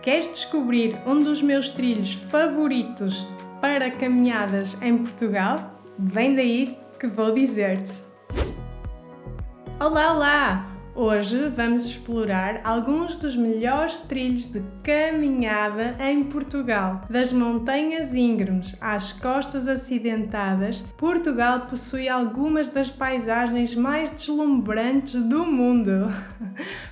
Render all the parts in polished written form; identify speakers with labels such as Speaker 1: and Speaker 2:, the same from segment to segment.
Speaker 1: Queres descobrir um dos meus trilhos favoritos para caminhadas em Portugal? Vem daí que vou dizer-te! Olá, olá! Hoje vamos explorar alguns dos melhores trilhos de caminhada em Portugal. Das montanhas íngremes às costas acidentadas, Portugal possui algumas das paisagens mais deslumbrantes do mundo.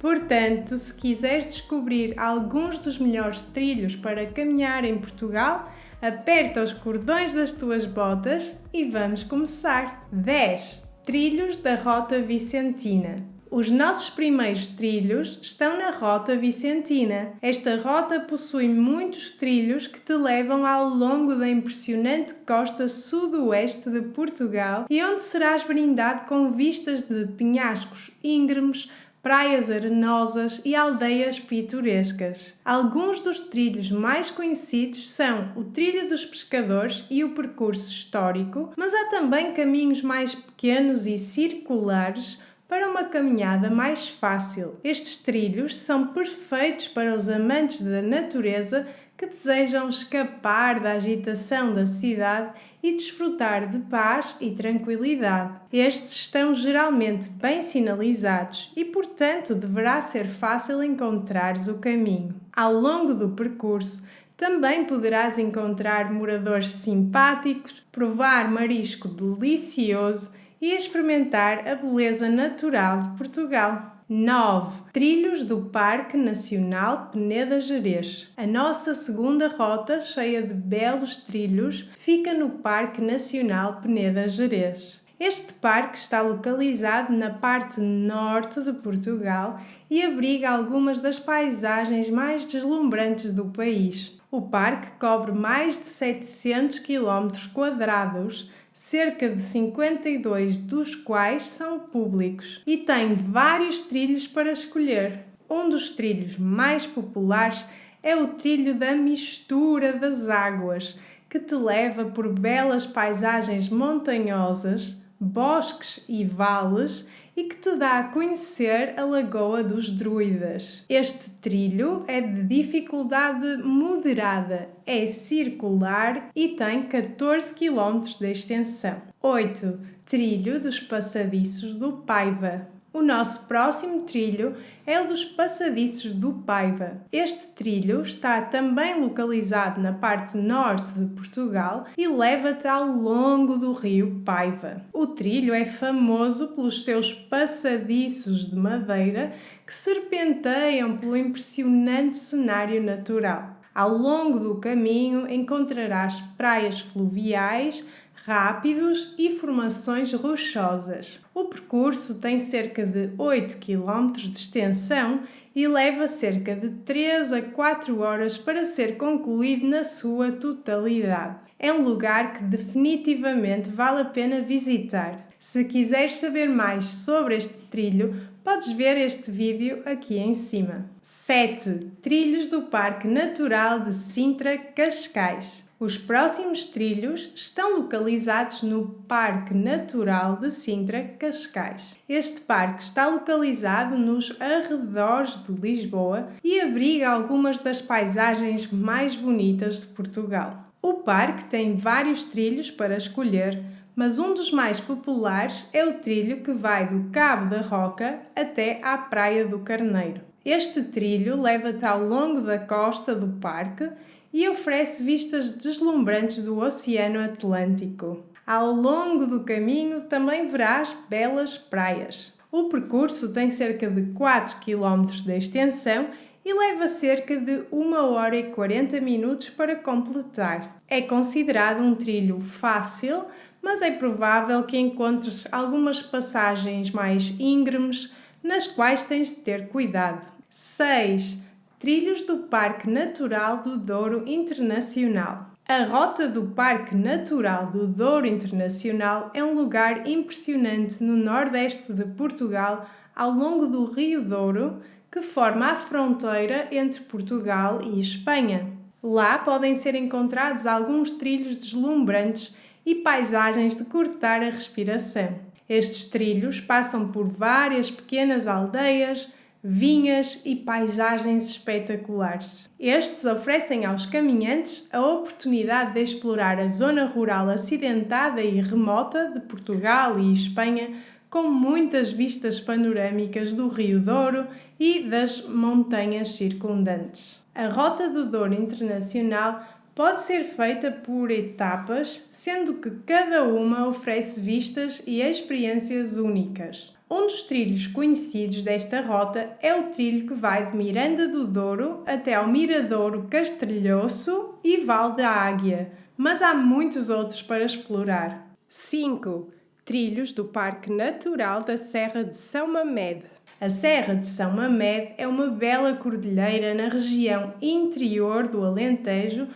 Speaker 1: Portanto, se quiseres descobrir alguns dos melhores trilhos para caminhar em Portugal, aperta os cordões das tuas botas e vamos começar! 10 trilhos da Rota Vicentina. Os nossos primeiros trilhos estão na Rota Vicentina. Esta rota possui muitos trilhos que te levam ao longo da impressionante costa sudoeste de Portugal e onde serás brindado com vistas de penhascos íngremes, praias arenosas e aldeias pitorescas. Alguns dos trilhos mais conhecidos são o Trilho dos Pescadores e o Percurso Histórico, mas há também caminhos mais pequenos e circulares para uma caminhada mais fácil. Estes trilhos são perfeitos para os amantes da natureza que desejam escapar da agitação da cidade e desfrutar de paz e tranquilidade. Estes estão geralmente bem sinalizados e, portanto, deverá ser fácil encontrares o caminho. Ao longo do percurso, também poderás encontrar moradores simpáticos, provar marisco delicioso e experimentar a beleza natural de Portugal. 9. Trilhos do Parque Nacional Peneda Gerês. A nossa segunda rota, cheia de belos trilhos, fica no Parque Nacional Peneda Gerês. Este parque está localizado na parte norte de Portugal e abriga algumas das paisagens mais deslumbrantes do país. O parque cobre mais de 700 km², cerca de 52 dos quais são públicos, e tem vários trilhos para escolher. Um dos trilhos mais populares é o Trilho da Mistura das Águas, que te leva por belas paisagens montanhosas, bosques e vales e que te dá a conhecer a Lagoa dos Druidas. Este trilho é de dificuldade moderada, é circular e tem 14 km de extensão. 8. Trilho dos Passadiços do Paiva. O nosso próximo trilho é o dos Passadiços do Paiva. Este trilho está também localizado na parte norte de Portugal e leva-te ao longo do rio Paiva. O trilho é famoso pelos seus passadiços de madeira que serpenteiam pelo impressionante cenário natural. Ao longo do caminho encontrarás praias fluviais, rápidos e formações rochosas. O percurso tem cerca de 8 km de extensão e leva cerca de 3 a 4 horas para ser concluído na sua totalidade. É um lugar que definitivamente vale a pena visitar. Se quiseres saber mais sobre este trilho, podes ver este vídeo aqui em cima. 7. Trilhos do Parque Natural de Sintra-Cascais. Os próximos trilhos estão localizados no Parque Natural de Sintra-Cascais. Este parque está localizado nos arredores de Lisboa e abriga algumas das paisagens mais bonitas de Portugal. O parque tem vários trilhos para escolher, mas um dos mais populares é o trilho que vai do Cabo da Roca até à Praia do Carneiro. Este trilho leva-te ao longo da costa do parque e oferece vistas deslumbrantes do Oceano Atlântico. Ao longo do caminho também verás belas praias. O percurso tem cerca de 4 km de extensão e leva cerca de 1 hora e 40 minutos para completar. É considerado um trilho fácil, mas é provável que encontres algumas passagens mais íngremes, nas quais tens de ter cuidado. 6. Trilhos do Parque Natural do Douro Internacional. A rota do Parque Natural do Douro Internacional é um lugar impressionante no nordeste de Portugal, ao longo do Rio Douro, que forma a fronteira entre Portugal e Espanha. Lá podem ser encontrados alguns trilhos deslumbrantes e paisagens de cortar a respiração. Estes trilhos passam por várias pequenas aldeias, vinhas e paisagens espetaculares. Estes oferecem aos caminhantes a oportunidade de explorar a zona rural acidentada e remota de Portugal e Espanha, com muitas vistas panorâmicas do Rio Douro e das montanhas circundantes. A Rota do Douro Internacional pode ser feita por etapas, sendo que cada uma oferece vistas e experiências únicas. Um dos trilhos conhecidos desta rota é o trilho que vai de Miranda do Douro até ao Miradouro Castrilhoço e Val da Águia, mas há muitos outros para explorar. 5. Trilhos do Parque Natural da Serra de São Mamede. A Serra de São Mamede é uma bela cordilheira na região interior do Alentejo,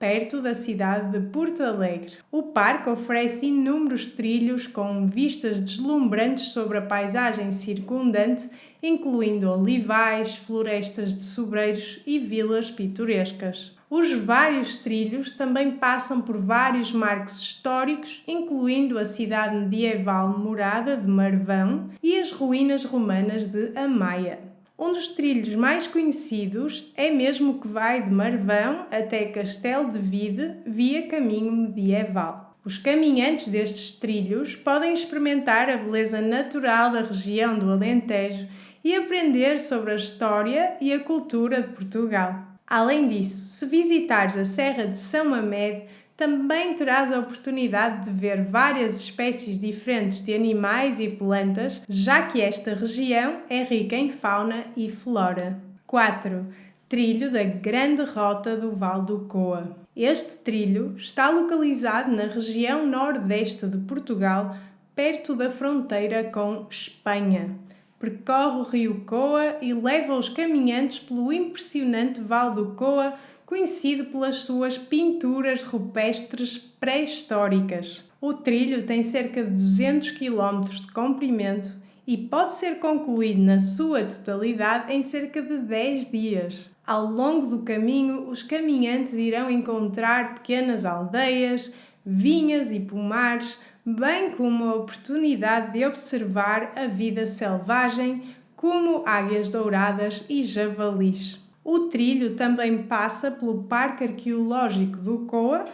Speaker 1: perto da cidade de Porto Alegre. O parque oferece inúmeros trilhos com vistas deslumbrantes sobre a paisagem circundante, incluindo olivais, florestas de sobreiros e vilas pitorescas. Os vários trilhos também passam por vários marcos históricos, incluindo a cidade medieval morada de Marvão e as ruínas romanas de Amaia. Um dos trilhos mais conhecidos é mesmo o que vai de Marvão até Castelo de Vide via caminho medieval. Os caminhantes destes trilhos podem experimentar a beleza natural da região do Alentejo e aprender sobre a história e a cultura de Portugal. Além disso, se visitares a Serra de São Mamede, também terás a oportunidade de ver várias espécies diferentes de animais e plantas, já que esta região é rica em fauna e flora. 4. Trilho da Grande Rota do Val do Coa. Este trilho está localizado na região nordeste de Portugal, perto da fronteira com Espanha. Percorre o rio Coa e leva os caminhantes pelo impressionante Val do Coa, conhecido pelas suas pinturas rupestres pré-históricas. O trilho tem cerca de 200 km de comprimento e pode ser concluído na sua totalidade em cerca de 10 dias. Ao longo do caminho, os caminhantes irão encontrar pequenas aldeias, vinhas e pomares, bem como a oportunidade de observar a vida selvagem, como águias douradas e javalis. O trilho também passa pelo Parque Arqueológico do Coa,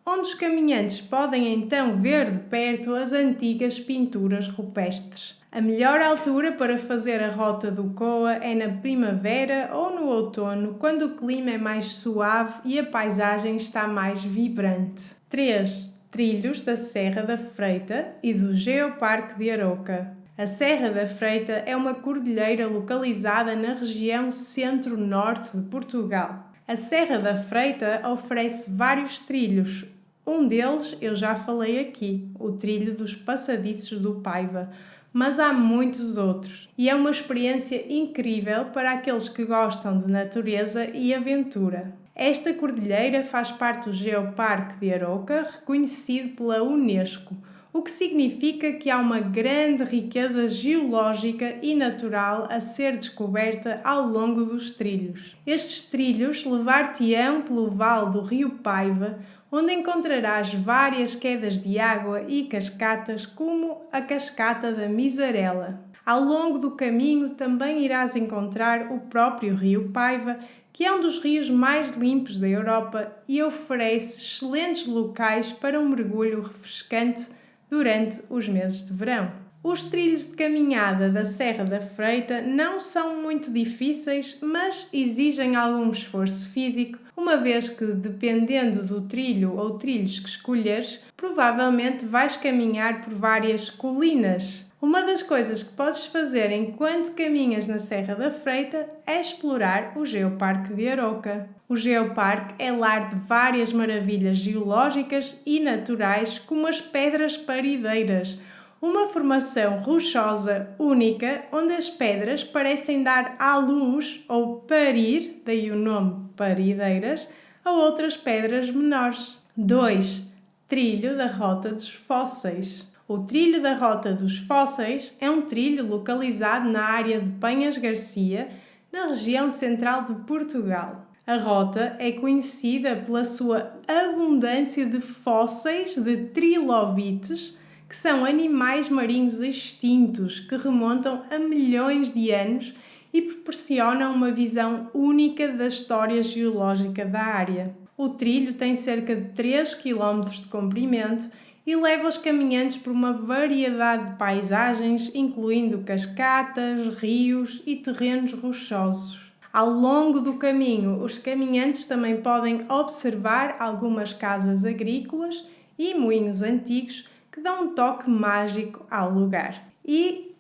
Speaker 1: onde os caminhantes podem então ver de perto as antigas pinturas rupestres. A melhor altura para fazer a Rota do Coa é na primavera ou no outono, quando o clima é mais suave e a paisagem está mais vibrante. 3. Trilhos da Serra da Freita e do Geoparque de Aroca. A Serra da Freita é uma cordilheira localizada na região centro-norte de Portugal. A Serra da Freita oferece vários trilhos. Um deles eu já falei aqui, o trilho dos Passadiços do Paiva, mas há muitos outros e é uma experiência incrível para aqueles que gostam de natureza e aventura. Esta cordilheira faz parte do Geoparque de Aroca, reconhecido pela Unesco, o que significa que há uma grande riqueza geológica e natural a ser descoberta ao longo dos trilhos. Estes trilhos levar-te-ão pelo vale do Rio Paiva, onde encontrarás várias quedas de água e cascatas, como a cascata da Misarela. Ao longo do caminho também irás encontrar o próprio Rio Paiva, que é um dos rios mais limpos da Europa e oferece excelentes locais para um mergulho refrescante durante os meses de verão. Os trilhos de caminhada da Serra da Freita não são muito difíceis, mas exigem algum esforço físico, uma vez que, dependendo do trilho ou trilhos que escolheres, provavelmente vais caminhar por várias colinas. Uma das coisas que podes fazer enquanto caminhas na Serra da Freita é explorar o Geoparque de Aroca. O Geoparque é lar de várias maravilhas geológicas e naturais, como as Pedras Parideiras, uma formação rochosa única onde as pedras parecem dar à luz ou parir, daí o nome Parideiras, a outras pedras menores. 2. Trilho da Rota dos Fósseis. O Trilho da Rota dos Fósseis é um trilho localizado na área de Penhas Garcia, na região central de Portugal. A rota é conhecida pela sua abundância de fósseis de trilobites, que são animais marinhos extintos que remontam a milhões de anos e proporciona uma visão única da história geológica da área. O trilho tem cerca de 3 km de comprimento e leva os caminhantes por uma variedade de paisagens, incluindo cascatas, rios e terrenos rochosos. Ao longo do caminho, os caminhantes também podem observar algumas casas agrícolas e moinhos antigos que dão um toque mágico ao lugar. E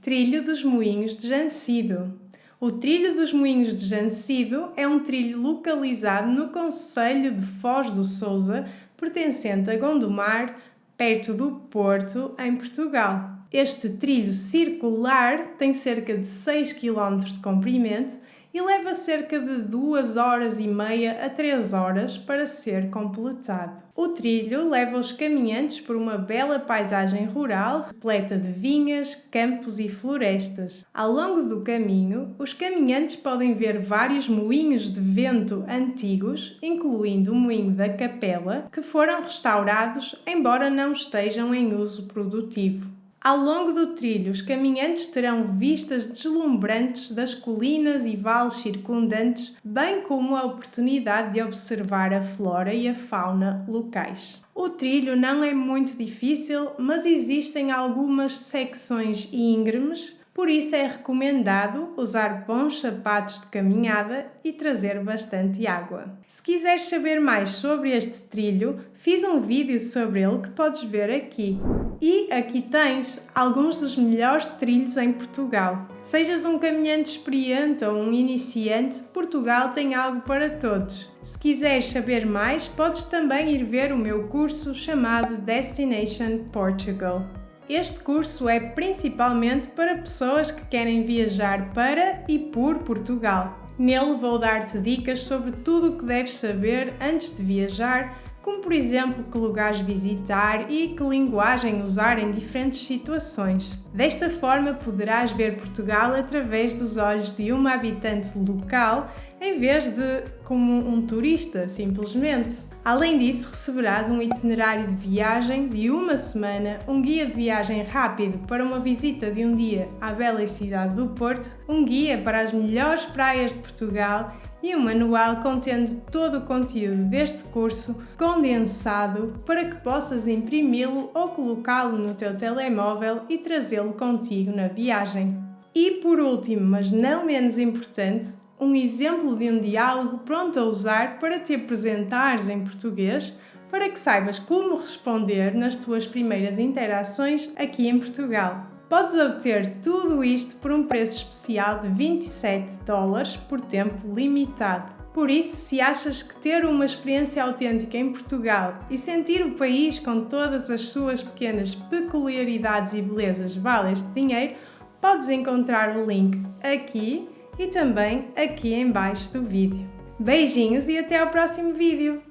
Speaker 1: trilho dos Moinhos de Jancido. O Trilho dos Moinhos de Jancido é um trilho localizado no concelho de Foz do Sousa, pertencente a Gondomar, perto do Porto, em Portugal. Este trilho circular tem cerca de 6 km de comprimento e leva cerca de 2 horas e meia a 3 horas para ser completado. O trilho leva os caminhantes por uma bela paisagem rural repleta de vinhas, campos e florestas. Ao longo do caminho, os caminhantes podem ver vários moinhos de vento antigos, incluindo o moinho da Capela, que foram restaurados, embora não estejam em uso produtivo. Ao longo do trilho, os caminhantes terão vistas deslumbrantes das colinas e vales circundantes, bem como a oportunidade de observar a flora e a fauna locais. O trilho não é muito difícil, mas existem algumas secções íngremes, por isso é recomendado usar bons sapatos de caminhada e trazer bastante água. Se quiseres saber mais sobre este trilho, fiz um vídeo sobre ele que podes ver aqui. E aqui tens alguns dos melhores trilhos em Portugal. Sejas um caminhante experiente ou um iniciante, Portugal tem algo para todos. Se quiseres saber mais, podes também ir ver o meu curso chamado Destination Portugal. Este curso é principalmente para pessoas que querem viajar para e por Portugal. Nele vou dar-te dicas sobre tudo o que deves saber antes de viajar, como por exemplo que lugares visitar e que linguagem usar em diferentes situações. Desta forma poderás ver Portugal através dos olhos de uma habitante local, em vez de como um turista, simplesmente. Além disso, receberás um itinerário de viagem de uma semana, um guia de viagem rápido para uma visita de um dia à bela cidade do Porto, um guia para as melhores praias de Portugal e um manual contendo todo o conteúdo deste curso condensado para que possas imprimi-lo ou colocá-lo no teu telemóvel e trazê-lo contigo na viagem. E por último, mas não menos importante, um exemplo de um diálogo pronto a usar para te apresentares em português, para que saibas como responder nas tuas primeiras interações aqui em Portugal. Podes obter tudo isto por um preço especial de $27 por tempo limitado. Por isso, se achas que ter uma experiência autêntica em Portugal e sentir o país com todas as suas pequenas peculiaridades e belezas vale este dinheiro, podes encontrar o link aqui e também aqui em baixo do vídeo. Beijinhos e até ao próximo vídeo!